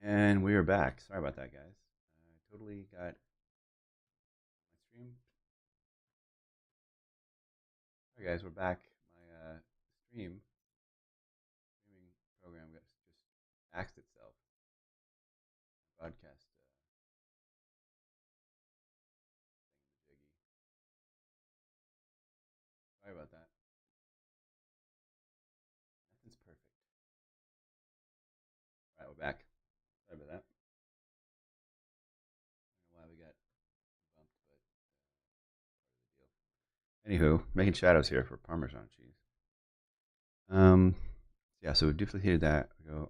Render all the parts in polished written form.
And we are back. Sorry about that, guys. I totally got my stream. All right, guys, we're back. My streaming program just axed itself. Broadcast jiggy. Sorry about that. Nothing's perfect. All right, we're back. Sorry about that. I don't know why we got bumped, but part of the deal. Anywho, making shadows here for Parmesan cheese. Um, yeah, so we duplicated that. We go.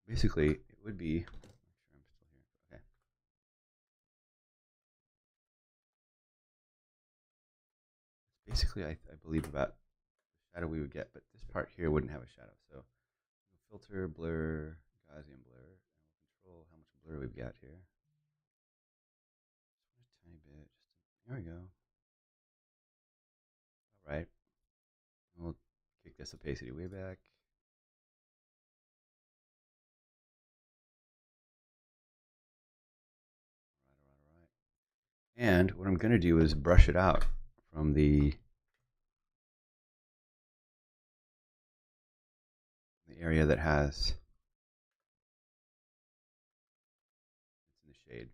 Basically, it would be. Make sure I'm still here. Okay. Basically, I believe about the shadow we would get, but this part here wouldn't have a shadow. So we'll filter, blur, Gaussian blur, and we'll control how much blur we've got here. Just a tiny bit. There we go. All right. We'll kick this opacity way back. All right. And what I'm going to do is brush it out from the area that has it's in the shade.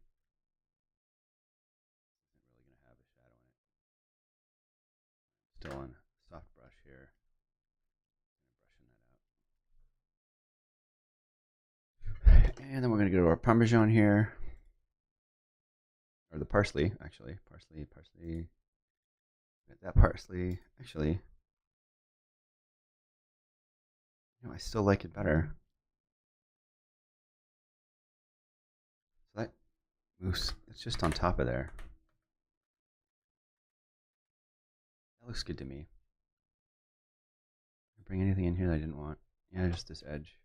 Isn't really going to have a shadow in it. Still on soft brush here. Brushing that out. And then we're going to go to our Parmesan here. Or the parsley, actually. Parsley. Get that parsley. Actually, I still like it better. So that mousse, that's just on top of there. That looks good to me. Bring anything in here that I didn't want. Yeah, just this edge.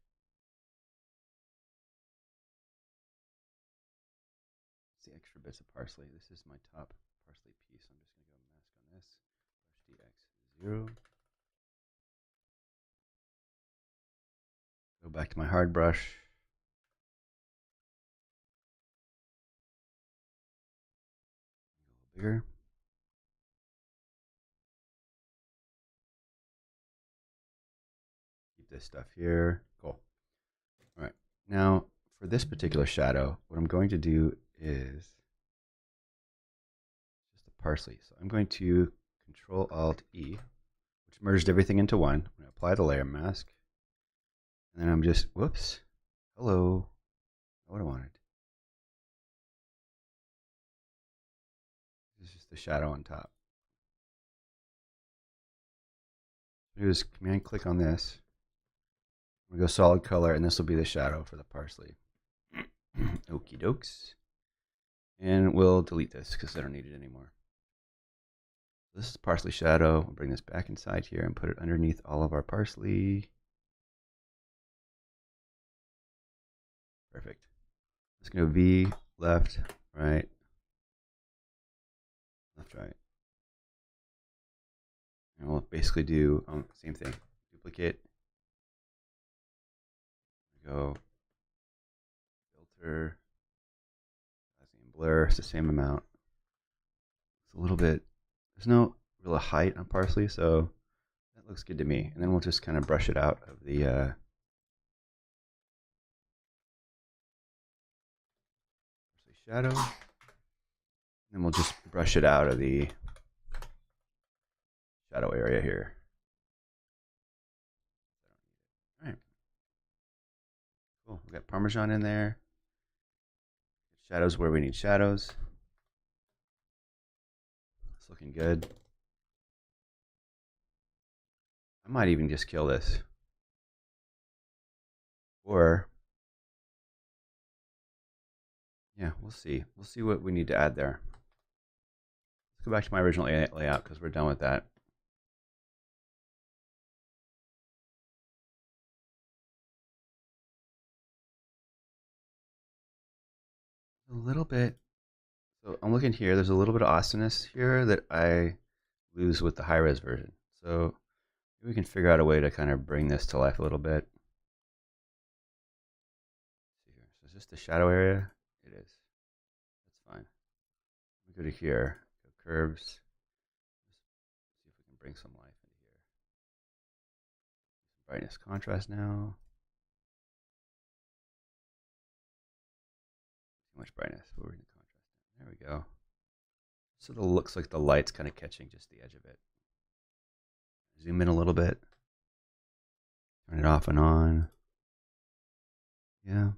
It's the extra bits of parsley. This is my top parsley piece. I'm just going to go mask on this. Brush DX0. Go back to my hard brush. A little bigger. Keep this stuff here. Cool. All right. Now, for this particular shadow, what I'm going to do is just the parsley. So I'm going to Control Alt E, which merged everything into one. I'm going to apply the layer mask. And then I'm just, whoops, hello, not what I wanted. This is just the shadow on top. Do is Command click on this. I'm going to go solid color, and this will be the shadow for the parsley. Okie dokes. And we'll delete this because I don't need it anymore. This is parsley shadow. We'll bring this back inside here and put it underneath all of our parsley. Perfect. Let's go V, left, right, left, right. And we'll basically do same thing. Duplicate. Go filter, Gaussian blur. It's the same amount. It's a little bit. There's no real height on parsley, so that looks good to me. And then we'll just kind of brush it out of the parsley shadow. And then we'll just brush it out of the shadow area here. All right. Cool. We got Parmesan in there. Shadows where we need shadows. It's looking good. I might even just kill this. Or, yeah, we'll see. We'll see what we need to add there. Let's go back to my original layout because we're done with that. A little bit. So I'm looking here. There's a little bit of awesomeness here that I blues with the high-res version. So maybe we can figure out a way to kind of bring this to life a little bit. Let's see here. So is this the shadow area? It is. That's fine. We go to here. Go curves. See if we can bring some life into here. Some brightness contrast now. Too much brightness. We're in the contrast. There we go. So it looks like the light's kind of catching just the edge of it. Zoom in a little bit. Turn it off and on. Yeah. A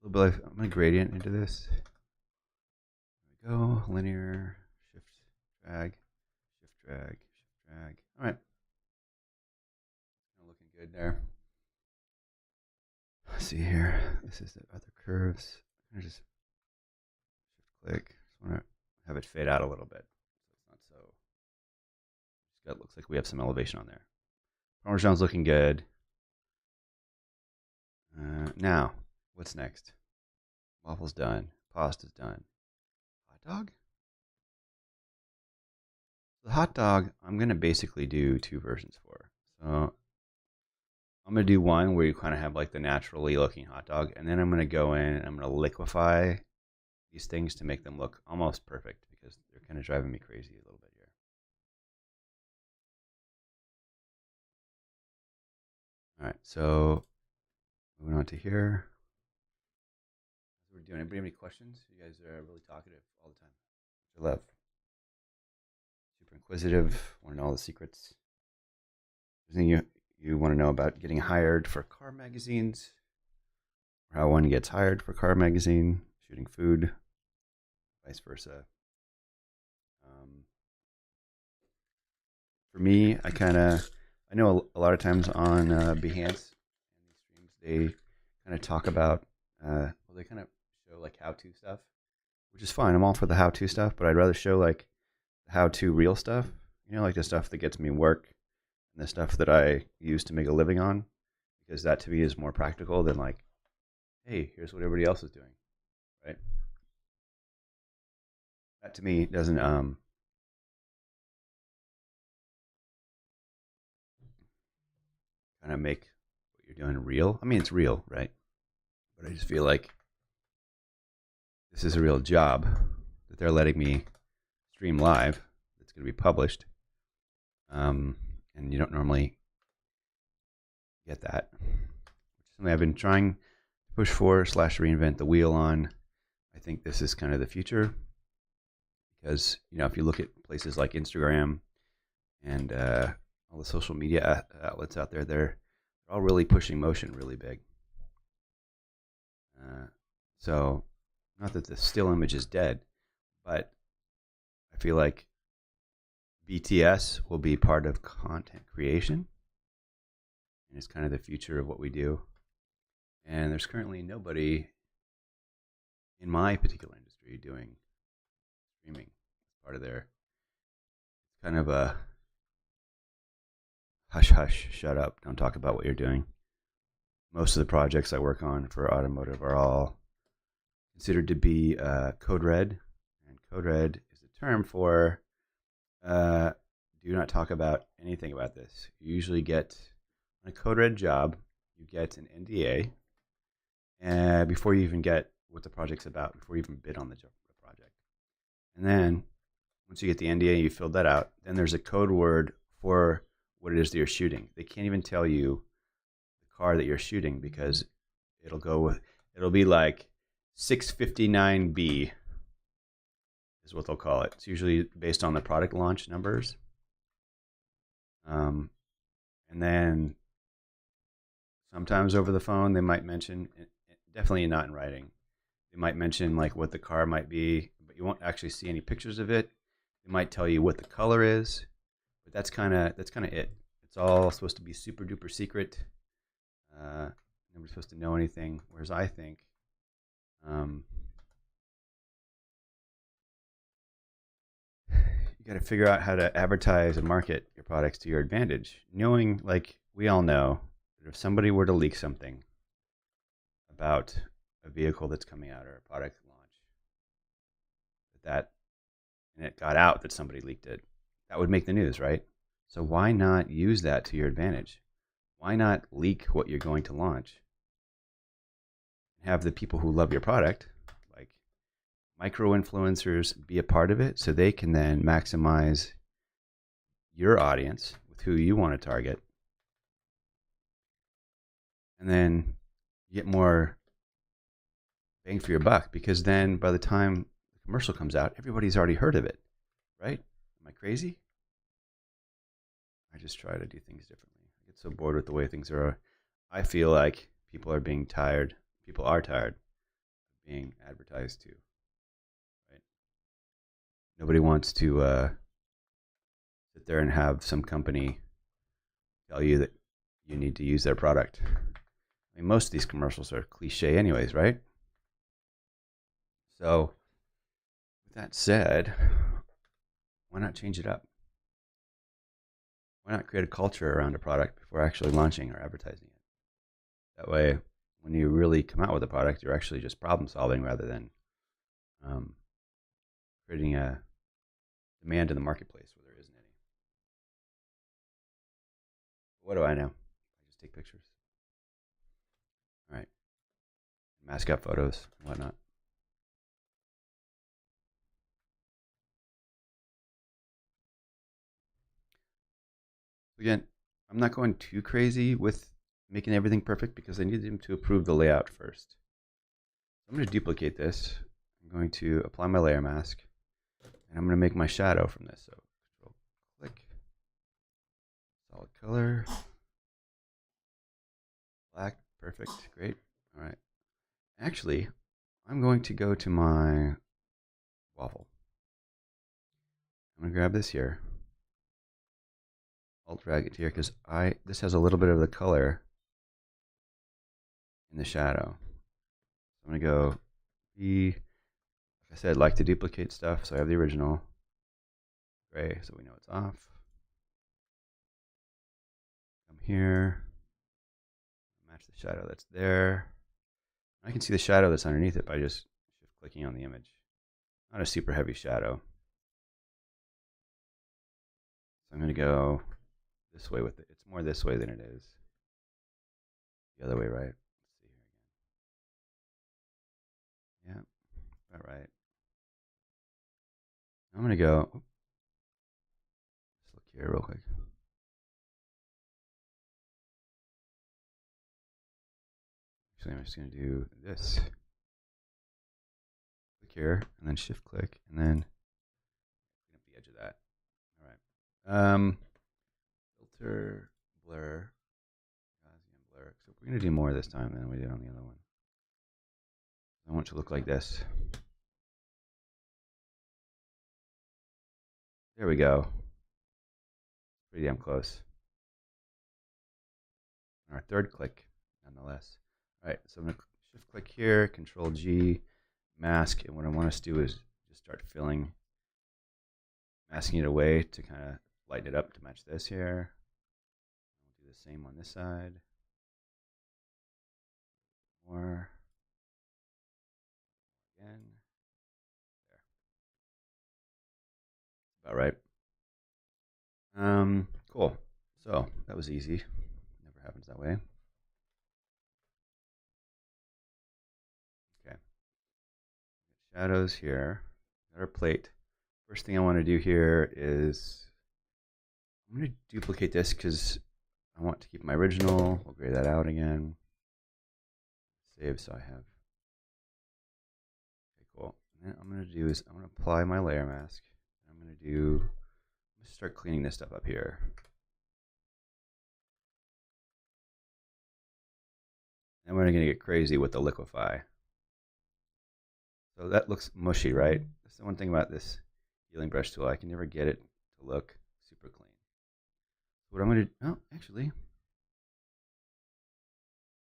little bit. I'm going to gradient into this. There we go. Linear. Shift, drag. Shift, drag. Shift, drag. All right. Looking good there. Let's see here. This is the other curves. I'm going to just shift click. Just want to have it fade out a little bit. So it's not so. It looks like we have some elevation on there. Parmesan's looking good. Now, what's next? Waffle's done. Pasta's done. Hot dog? The hot dog, I'm going to basically do two versions for. So I'm going to do one where you kind of have like the naturally looking hot dog. And then I'm going to go in and I'm going to liquefy these things to make them look almost perfect because they're kind of driving me crazy a little bit here. All right, so moving on to here. We're doing. Anybody have any questions? You guys are really talkative all the time, which I love. Super inquisitive. Want to know all the secrets. Anything you want to know about getting hired for car magazines, or how one gets hired for car magazine, shooting food, vice versa. For me, I know a lot of times on Behance and these streams, they kind of talk about, they kind of show like how-to stuff, which is fine. I'm all for the how-to stuff, but I'd rather show like how-to real stuff, like the stuff that gets me work and the stuff that I use to make a living on, because that to me is more practical than like, hey, here's what everybody else is doing, right? That to me doesn't kind of make what you're doing real. I mean, it's real, right? But I just feel like this is a real job that they're letting me stream live. That's going to be published, and you don't normally get that. Which is something I've been trying to push for / reinvent the wheel on. I think this is kind of the future because if you look at places like Instagram and all the social media outlets out there, they're all really pushing motion really big. So not that the still image is dead, but I feel like BTS will be part of content creation, and it's kind of the future of what we do. And there's currently nobody in my particular industry doing streaming as part of their kind of a hush hush, shut up, don't talk about what you're doing. Most of the projects I work on for automotive are all considered to be code red, and code red is a term for do not talk about anything about this. You usually get on a code red job, you get an NDA before you even get what the project's about, before you even bid on the project. And then once you get the NDA, you filled that out, then there's a code word for what it is that you're shooting. They can't even tell you the car that you're shooting because it'll be like 659B is what they'll call it. It's usually based on the product launch numbers. And then sometimes over the phone, they might mention, definitely not in writing, they might mention like what the car might be, but you won't actually see any pictures of it. They might tell you what the color is, but that's kind of it. It's all supposed to be super duper secret. Nobody's supposed to know anything. Whereas I think you got to figure out how to advertise and market your products to your advantage. Knowing, like we all know, that if somebody were to leak something about a vehicle that's coming out or a product launch, and it got out that somebody leaked it, that would make the news, right? So why not use that to your advantage? Why not leak what you're going to launch? Have the people who love your product, like micro influencers, be a part of it so they can then maximize your audience with who you want to target. And then you get more bang for your buck, because then by the time the commercial comes out, everybody's already heard of it, right? Am I crazy? I just try to do things differently. I get so bored with the way things are. I feel like people are tired of being advertised to, right? Nobody wants to sit there and have some company tell you that you need to use their product. I mean, most of these commercials are cliche anyways, right? So with that said, why not change it up? Why not create a culture around a product before actually launching or advertising it? That way, when you really come out with a product, you're actually just problem solving rather than creating a demand in the marketplace where there isn't any. What do I know? I just take pictures. All right. Mask up photos and whatnot. Again, I'm not going too crazy with making everything perfect because I need them to approve the layout first. I'm going to duplicate this. I'm going to apply my layer mask, and I'm going to make my shadow from this. So Control click, solid color, black, perfect, great. All right. Actually, I'm going to go to my waffle. I'm going to grab this here. I'll drag it here because this has a little bit of the color in the shadow. I'm going to go like I said, like to duplicate stuff, so I have the original gray, so we know it's off. Come here, match the shadow that's there. I can see the shadow that's underneath it by just shift clicking on the image. Not a super heavy shadow. So I'm going to go this way with it. It's more this way than it is the other way, right? Let's see here again. Yeah, about right. I'm going to go, let's look here real quick. Actually, I'm just going to do this. Click here, and then shift click, and then clean up the edge of that. All right. Filter, blur, Gaussian blur. So we're going to do more this time than we did on the other one. I want it to look like this. There we go. Pretty damn close. Our third click, nonetheless. All right, so I'm going to shift click here, Control G, mask, and what I want us to do is just start masking it away to kind of lighten it up to match this here. We'll do the same on this side. More. Again. There. About right. Cool. So that was easy. Never happens that way. Okay. Shadows here. Got our plate. First thing I want to do here is I'm going to duplicate this because I want to keep my original. We'll gray that out again. Save so I have. Okay, cool. And then I'm going to do is I'm going to apply my layer mask. I'm going to start cleaning this stuff up here. And we're going to get crazy with the liquify. So that looks mushy, right? That's the one thing about this healing brush tool. I can never get it to look super clean. What I'm going to do, oh, actually,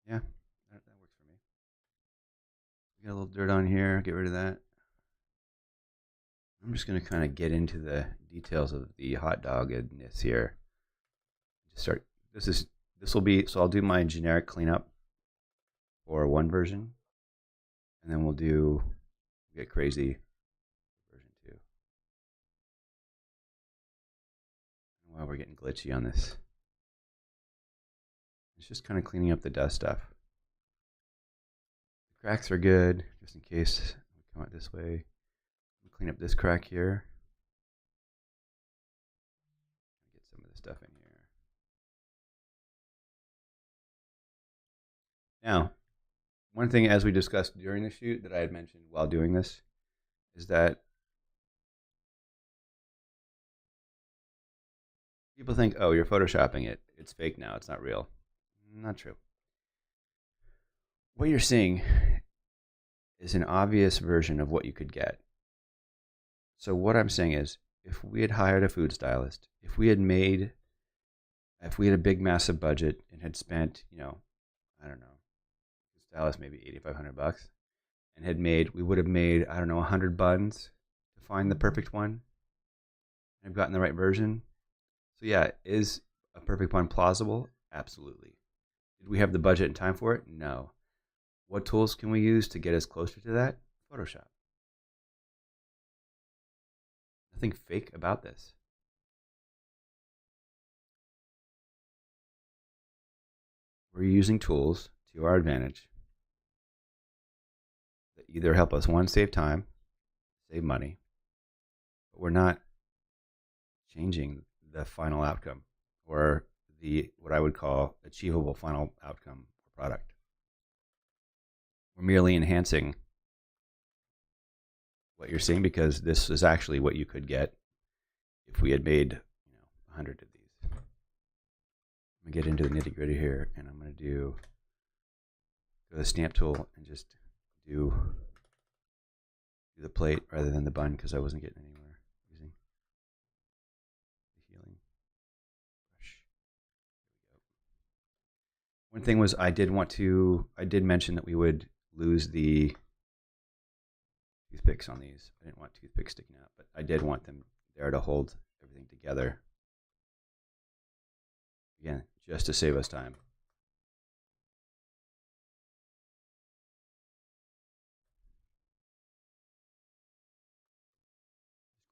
yeah, that works for me. We got a little dirt on here, get rid of that. I'm just going to kind of get into the details of the hot doggedness here. Just start, this will be, so I'll do my generic cleanup for one version, and then we'll get crazy version 2. we're getting glitchy on this. It's just kind of cleaning up the dust stuff. The cracks are good, just in case we come out this way. We'll clean up this crack here. Get some of the stuff in here. Now, one thing as we discussed during the shoot that I had mentioned while doing this is that people think, oh, you're photoshopping it. It's fake now. It's not real. Not true. What you're seeing is an obvious version of what you could get. So what I'm saying is, if we had hired a food stylist, if we had a big massive budget and had spent, I don't know, stylist maybe $8,500 and we would have made, I don't know, 100 buns to find the perfect one and have gotten the right version. So yeah, is a perfect bun plausible? Absolutely. Did we have the budget and time for it? No. What tools can we use to get us closer to that? Photoshop. Nothing fake about this. We're using tools to our advantage that either help us, one, save time, save money, but we're not changing the final outcome or what I would call achievable final outcome or product. We're merely enhancing what you're seeing because this is actually what you could get if we had made 100 of these. I'm going to get into the nitty gritty here, and I'm going to go to the stamp tool and just do the plate rather than the bun because I wasn't getting anywhere using the healing brush. There we go. One thing was I did mention that we would lose the toothpicks on these. I didn't want toothpicks sticking out, but I did want them there to hold everything together. Again, just to save us time.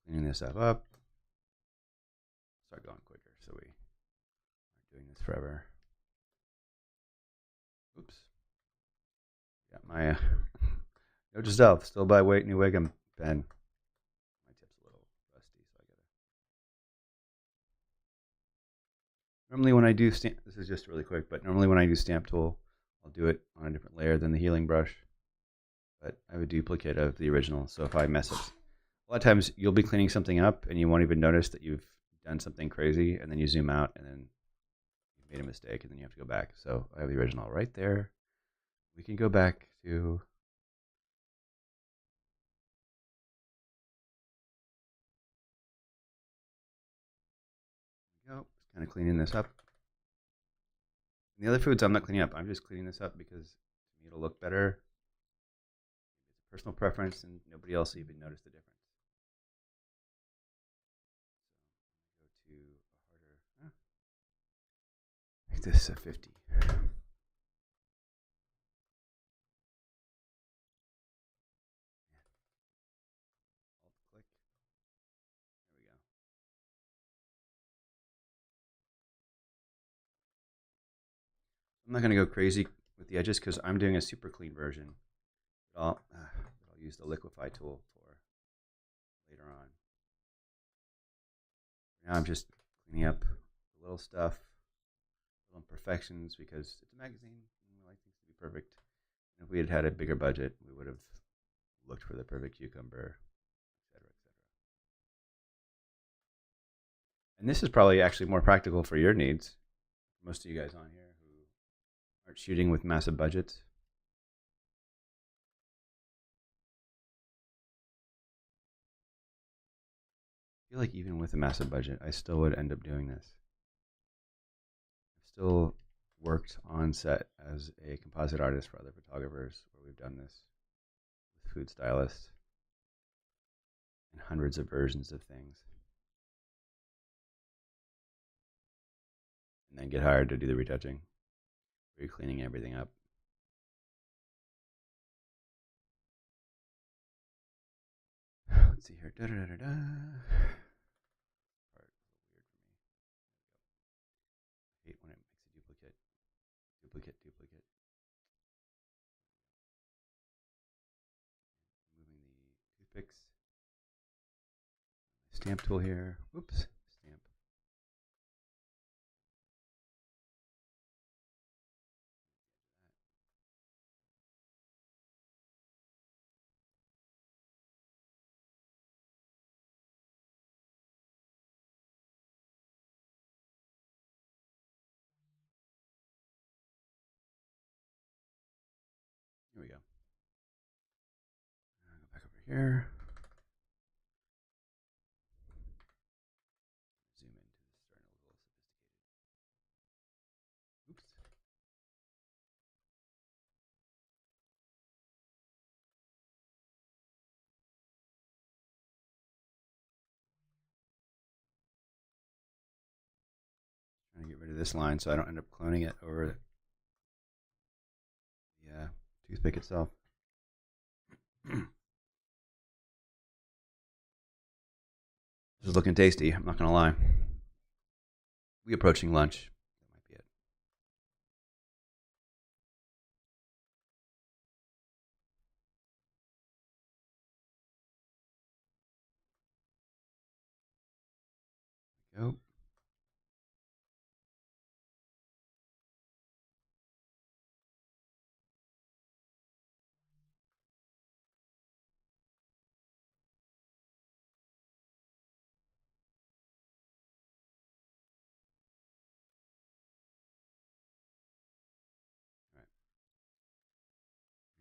Cleaning this stuff up. Start going quicker so we aren't doing this forever. Oops. Got my note to self, still by New Wiggum pen. My tip's a little rusty, so I gotta. Normally when I do stamp, this is just really quick, but normally when I do stamp tool, I'll do it on a different layer than the healing brush. But I have a duplicate of the original, so if I mess up, a lot of times you'll be cleaning something up and you won't even notice that you've done something crazy, and then you zoom out and then you made a mistake and then you have to go back. So I have the original right there. We can go back to just kind of cleaning this up. And the other foods I'm not cleaning up. I'm just cleaning this up because to me it'll look better. It's a personal preference and nobody else even noticed the difference. So go to a harder, make this a 50. Alt-click. There we go. I'm not going to go crazy with the edges because I'm doing a super clean version. I'll use the liquify tool for later on. Now I'm just cleaning up the little stuff, little imperfections because it's a magazine and we like things to be perfect. And if we had had a bigger budget, we would have looked for the perfect cucumber, etc., etc. And this is probably actually more practical for your needs. Most of you guys on here who aren't shooting with massive budgets. I feel like even with a massive budget, I still would end up doing this. I've still worked on set as a composite artist for other photographers where we've done this with food stylists and hundreds of versions of things. And then get hired to do the retouching. Where you're cleaning everything up. Let's see here. Da, da, da, da, da. stamp tool here. Whoops. Stamp. Here we go. Go back over here. Zoom into this, starting a little sophisticated. Oops. Trying to get rid of this line so I don't end up cloning it over the toothpick itself. This is looking tasty, I'm not going to lie. We approaching lunch. That might be it. There we go.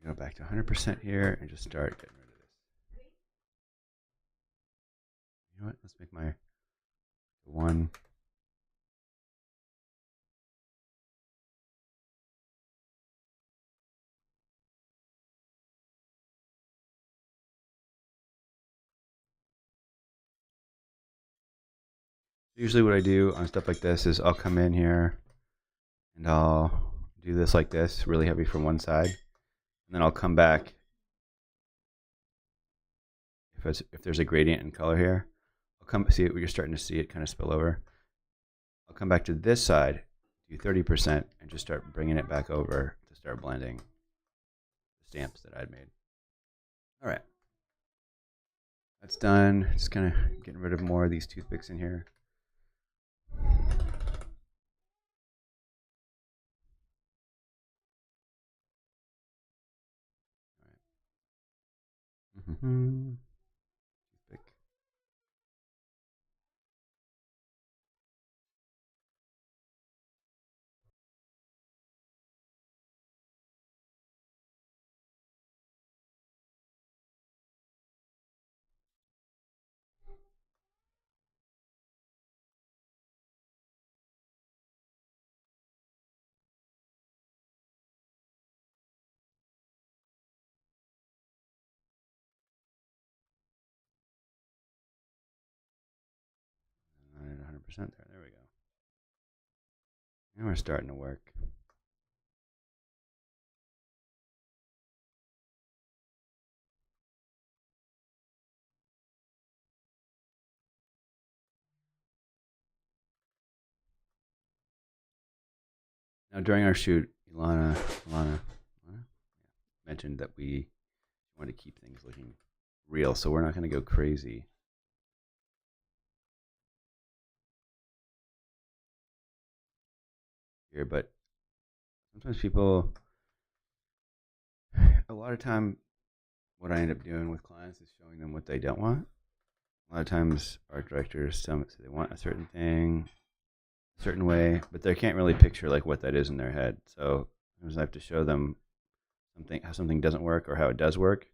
Go back to 100% here and just start getting rid of this. You know what? Let's make my one. Usually what I do on stuff like this is I'll come in here and I'll do this like this, really heavy from one side. And then I'll come back. If there's a gradient in color here, I'll come see it. You're starting to see it kind of spill over. I'll come back to this side, do 30%, and just start bringing it back over to start blending the stamps that I'd made. All right, that's done. Just kind of getting rid of more of these toothpicks in here. Mm-hmm. Toothpick. Not at 100% there. There we go. And we're starting to work. Now, during our shoot, Ilana mentioned that we want to keep things looking real, so we're not going to go crazy. Here, but sometimes people, a lot of time, what I end up doing with clients is showing them what they don't want. A lot of times, art directors say they want a certain thing, a certain way, but they can't really picture like what that is in their head. So sometimes I have to show them something, how something doesn't work or how it does work,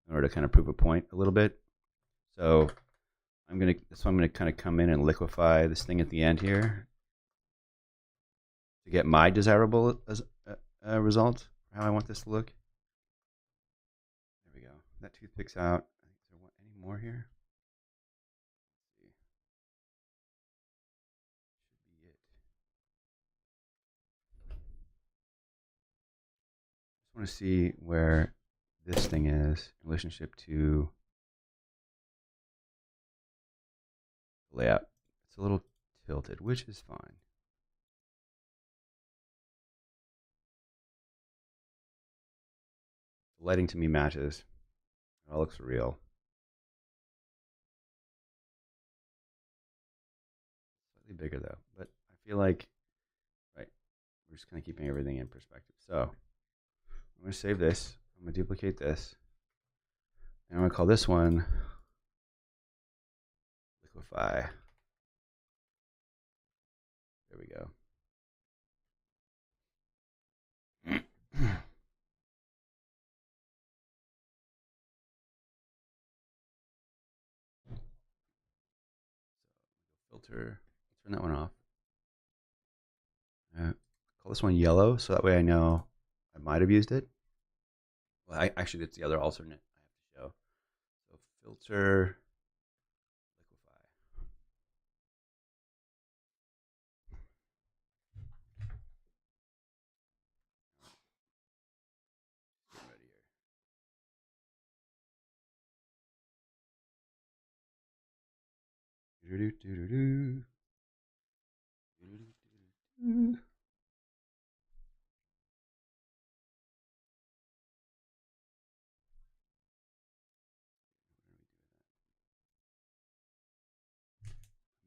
in order to kind of prove a point a little bit. So I'm gonna kind of come in and liquefy this thing at the end here to get my desirable result for how I want this to look. There we go. That toothpick's out. Is there any more here? Let's see. Should be it. Just want to see where this thing is in relationship to the layout. It's a little tilted, which is fine. The lighting to me matches. It all looks real. bigger though, but I feel like, right, we're just kind of keeping everything in perspective. So I'm going to save this. I'm going to duplicate this. And I'm going to call this one liquify. There we go. Filter. Turn that one off. Call this one yellow, so that way I know I might have used it. Well, actually, it's the other alternate I have to show. So filter, liquify. Ready here.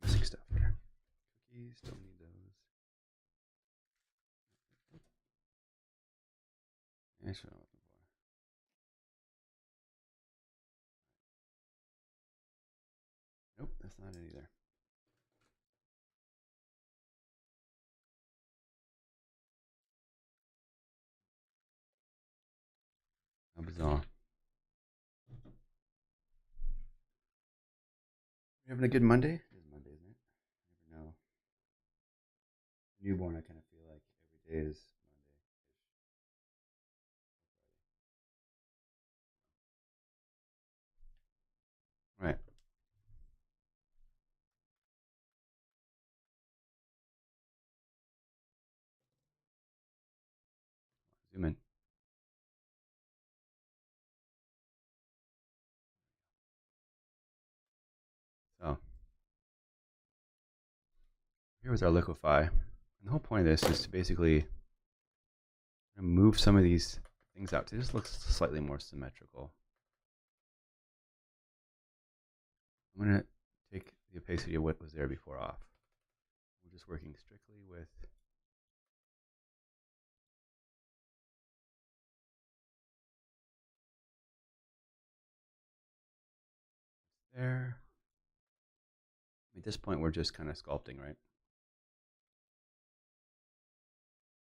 Missing stuff here. Cookies, don't need those. That's what I'm looking for. Nope, that's not it either. How bizarre. You having a good Monday? It is Monday, isn't it? I never know. Newborn, I kind of feel like every day is Monday. Right. Zoom in. So here was our liquefy. And the whole point of this is to basically move some of these things out. So this looks slightly more symmetrical. I'm going to take the opacity of what was there before off. We're just working strictly with there. At this point, we're just kind of sculpting, right?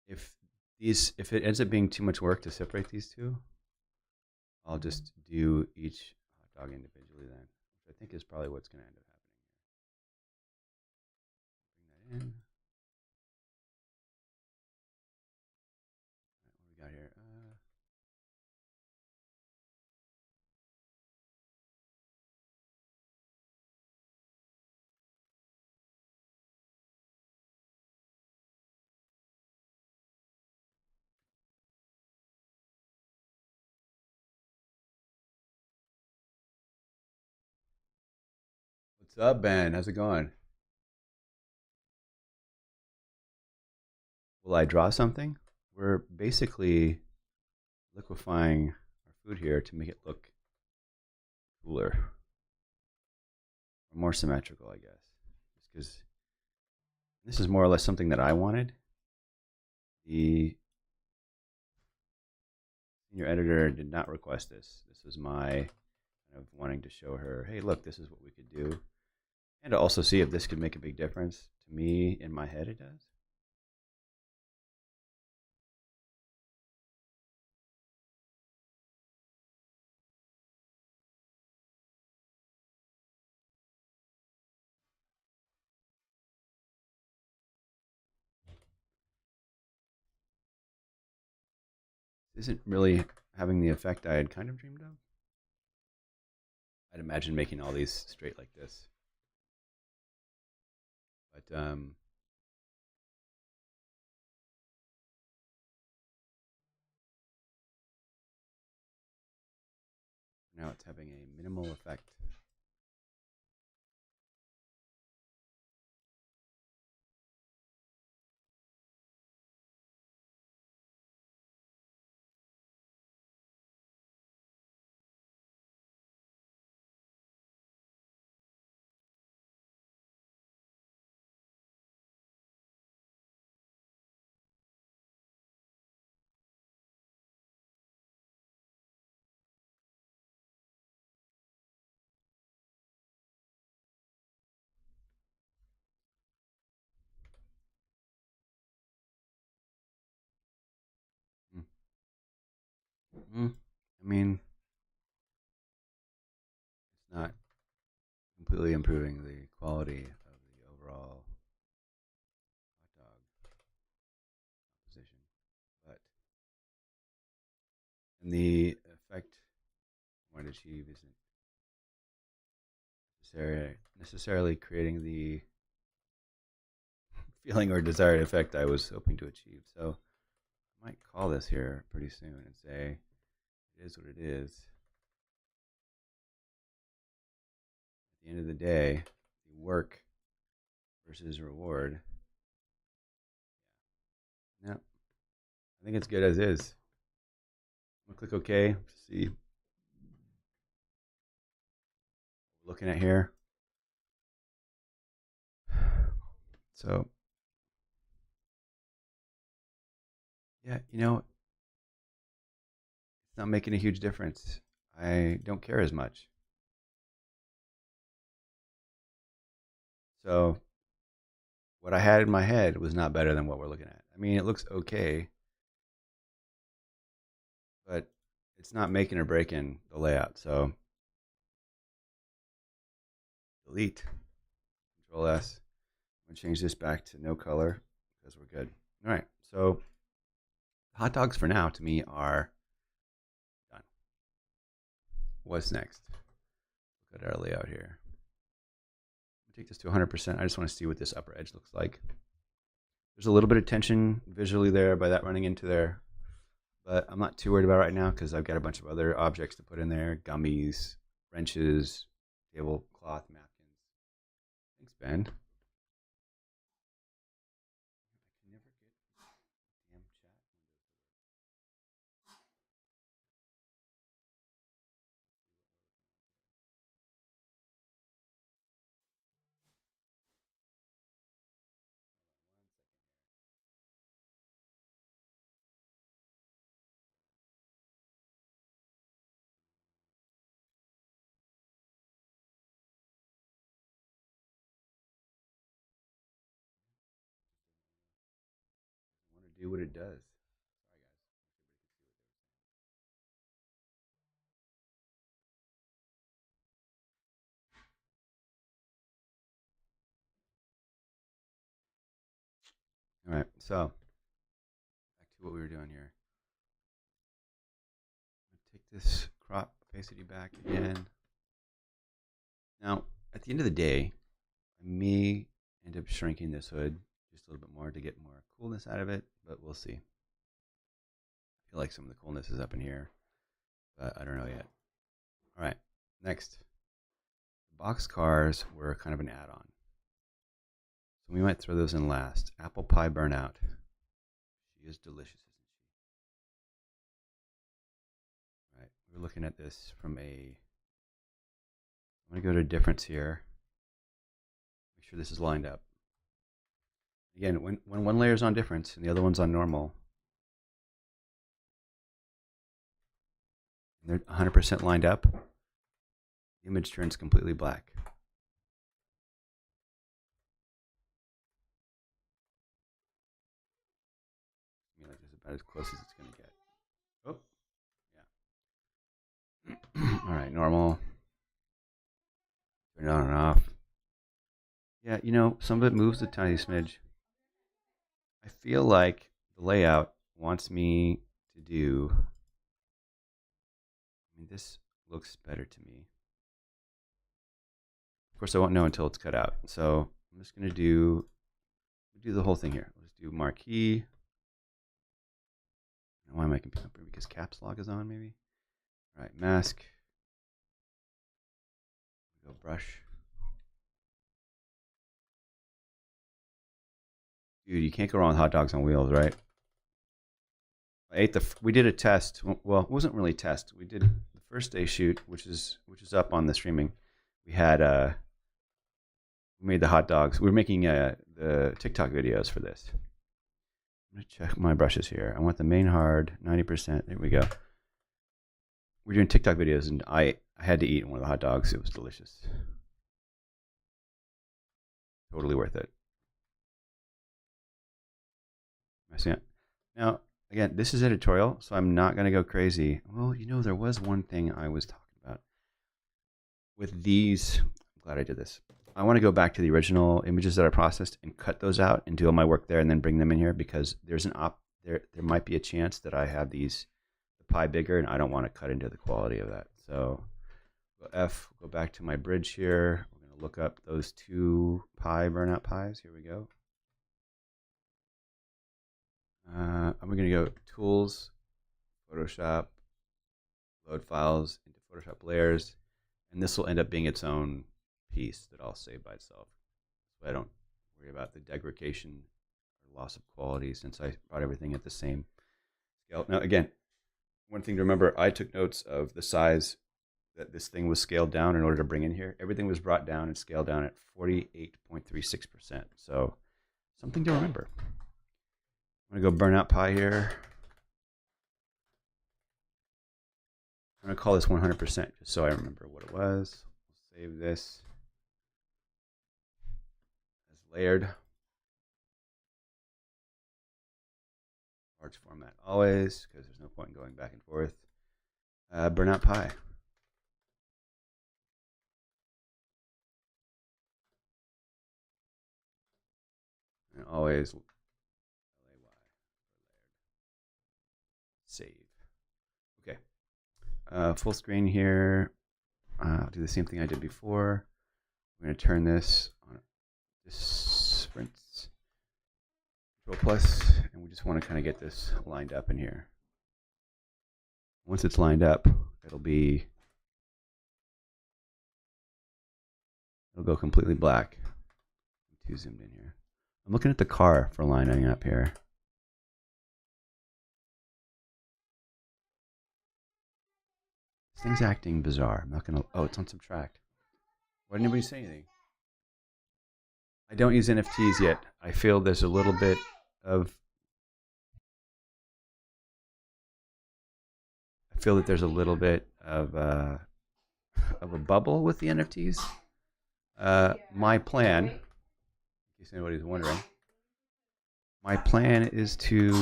If it ends up being too much work to separate these two, I'll just do each hot dog individually then, which I think is probably what's going to end up happening here. Bring that in. Right, what do we got here? What's up, Ben? How's it going? Will I draw something? We're basically liquefying our food here to make it look cooler or more symmetrical, I guess. Just because this is more or less something that I wanted. The senior editor did not request this. This was my kind of wanting to show her, hey, look, this is what we could do. And to also see if this could make a big difference. To me, in my head, it does. This isn't really having the effect I had kind of dreamed of. I'd imagine making all these straight like this. But now it's having a minimal effect. I mean, it's not completely improving the quality of the overall hot dog composition, but and the effect I want to achieve isn't necessarily creating the feeling or desired effect I was hoping to achieve. So I might call this here pretty soon and say it is what it is. At the end of the day, the work versus reward. No, I think it's good as is. I'm gonna click OK to see what we're looking at here. So yeah, you know, it's not making a huge difference. I don't care as much. So what I had in my head was not better than what we're looking at. I mean, it looks okay, but it's not making or breaking the layout. So delete, Control S. I'm gonna change this back to no color because we're good. All right, so hot dogs for now to me are done. What's next? Look at our layout here. Take this to 100%. I just want to see what this upper edge looks like. There's a little bit of tension visually there by that running into there, but I'm not too worried about it right now because I've got a bunch of other objects to put in there: gummies, wrenches, tablecloth, napkins. Thanks, Ben. I can never get damn chat. I want to do what it does. Sorry, guys. All right, so back to what we were doing here. I'm gonna take this crop opacity back again. Now, at the end of the day, I may end up shrinking this hood just a little bit more to get more coolness out of it, but we'll see. I feel like some of the coolness is up in here, but I don't know yet. All right, next. The box cars were kind of an add-on. So we might throw those in last. Apple pie burnout. She is delicious, isn't she? All right, we're looking at this from a... I'm going to go to difference here. Make sure this is lined up. Again, when one layer is on difference and the other one's on normal, and they're 100% lined up, the image turns completely black. I mean, like this is about as close as it's going to get. Oh, yeah. All right, normal. Turn it on and off. Yeah, you know, some of it moves a tiny smidge. I feel like the layout wants me to do... I mean, this looks better to me. Of course, I won't know until it's cut out. So I'm just going to do the whole thing here. Let's do marquee. Why am I confused? Because caps lock is on, maybe? All right, mask. Go brush. Dude, you can't go wrong with hot dogs on wheels, right? We did a test. Well, it wasn't really a test. We did the first day shoot, which is up on the streaming. We had we made the hot dogs. We were making the TikTok videos for this. I'm gonna check my brushes here. I want the main hard 90%. There we go. We're doing TikTok videos, and I had to eat one of the hot dogs. It was delicious. Totally worth it. I see it. Now, again, this is editorial, so I'm not going to go crazy. Well, you know, there was one thing I was talking about with these. I'm glad I did this. I want to go back to the original images that I processed and cut those out and do all my work there and then bring them in here, because there's there might be a chance that I have these the pie bigger and I don't want to cut into the quality of that. So go F, go back to my bridge here. We're going to look up those two pie burnout pies. Here we go. I'm going to go Tools, Photoshop, load files into Photoshop layers, and this will end up being its own piece that I'll save by itself. So I don't worry about the degradation or loss of quality since I brought everything at the same scale. Now, again, one thing to remember, I took notes of the size that this thing was scaled down in order to bring in here. Everything was brought down and scaled down at 48.36%. So something to remember. I'm going to go burnout pie here. I'm going to call this 100% just so I remember what it was. We'll save this as layered. Large format always, because there's no point in going back and forth. Burnout pie. And always save. Okay. Full screen here. I'll do the same thing I did before. I'm going to turn this on this sprints. Control plus, and we just want to kind of get this lined up in here. Once it's lined up, it'll go completely black. I'm too zoomed in here. I'm looking at the car for lining up here. This thing's acting bizarre. I'm not gonna. Oh, it's on subtract. Why didn't anybody say anything? I don't use NFTs yet. I feel there's a little bit of. I feel that there's a little bit of a bubble with the NFTs. My plan, in case anybody's wondering, my plan is to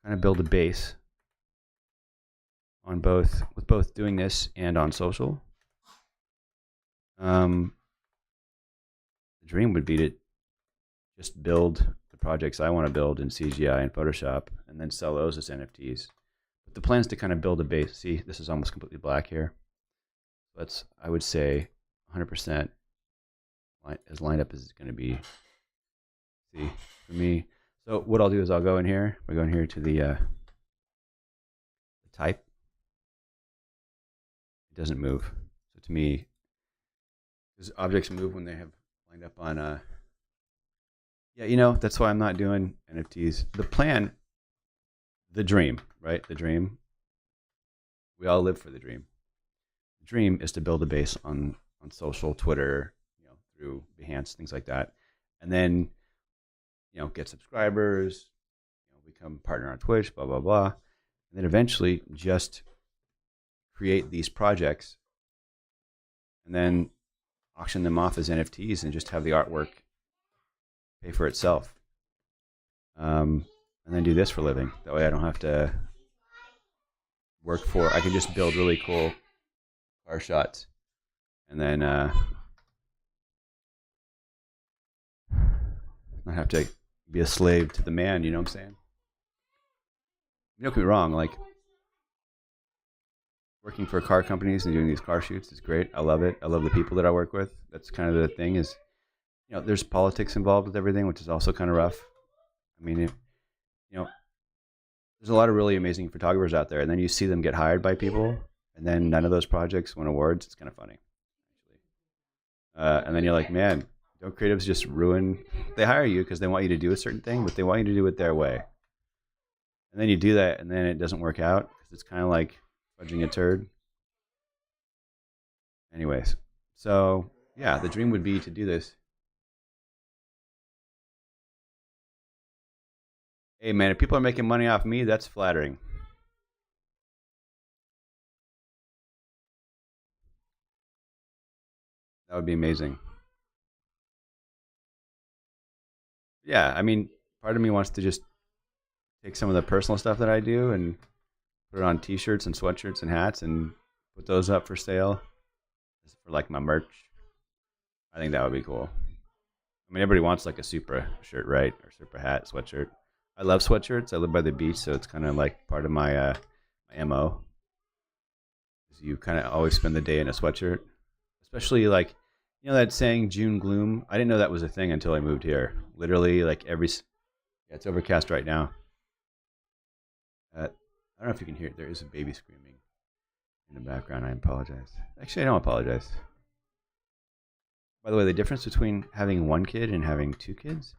kind of build a base on with both doing this and on social. The dream would be to just build the projects I want to build in CGI and Photoshop and then sell those as NFTs. But the plan is to kind of build a base. See, this is almost completely black here. That's, I would say, 100% as lined up as it's going to be. See, for me. So what I'll do is I'll go in here. We're going here to the type. It doesn't move. So to me, because objects move when they have lined up on yeah, you know, that's why I'm not doing NFTs. The plan, the dream, right? The dream. We all live for the dream. The dream is to build a base on social, Twitter, you know, through Behance, things like that, and then, you know, get subscribers, you know, become partner on Twitch, blah blah blah, and then eventually just create these projects, and then auction them off as NFTs and just have the artwork pay for itself. And then do this for a living. That way I don't have to work for, I can just build really cool car shots and then not have to be a slave to the man, you know what I'm saying? Don't get me wrong, like, working for car companies and doing these car shoots is great. I love it. I love the people that I work with. That's kind of the thing is, you know, there's politics involved with everything, which is also kind of rough. I mean, you know, there's a lot of really amazing photographers out there, and then you see them get hired by people, and then none of those projects win awards. It's kind of funny, actually. And then you're like, man, don't creatives just ruin? They hire you because they want you to do a certain thing, but they want you to do it their way. And then you do that, and then it doesn't work out because it's kind of like fudging a turd. Anyways, so yeah, the dream would be to do this. Hey man, if people are making money off me, that's flattering. That would be amazing. Yeah, I mean, part of me wants to just take some of the personal stuff that I do and put it on T-shirts and sweatshirts and hats and put those up for sale for like my merch. I think that would be cool. I mean, everybody wants like a Supra shirt, right? Or Supra hat, sweatshirt. I love sweatshirts. I live by the beach, so it's kind of like part of my MO. You kind of always spend the day in a sweatshirt, especially like, you know, that saying June gloom. I didn't know that was a thing until I moved here. Literally, like yeah, it's overcast right now. I don't know if you can hear it. There is a baby screaming in the background. I apologize. Actually, I don't apologize. By the way, the difference between having one kid and having two kids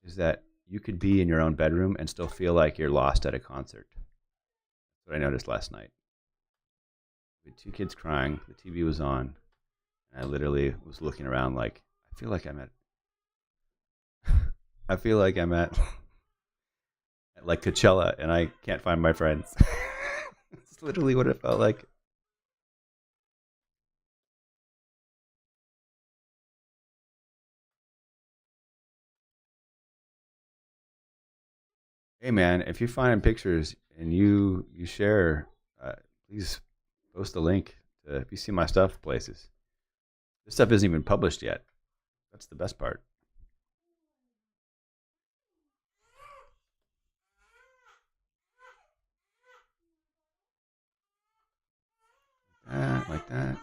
is that you could be in your own bedroom and still feel like you're lost at a concert. That's what I noticed last night. We had two kids crying. The TV was on. And I literally was looking around like, I feel like I'm at I feel like I'm at like Coachella and I can't find my friends. It's literally what it felt like. Hey man, if you find pictures and you share, please post a link to, if you see my stuff places. This stuff isn't even published yet. That's the best part. Like that.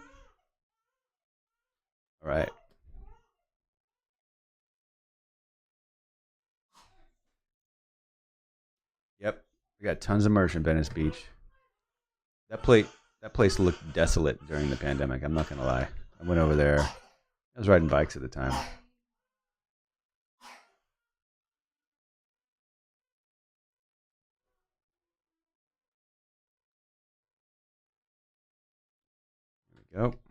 All right. Yep. We got tons of merch in Venice Beach. That place that place looked desolate during the pandemic. I'm not gonna lie. I went over there. I was riding bikes at the time. There we go.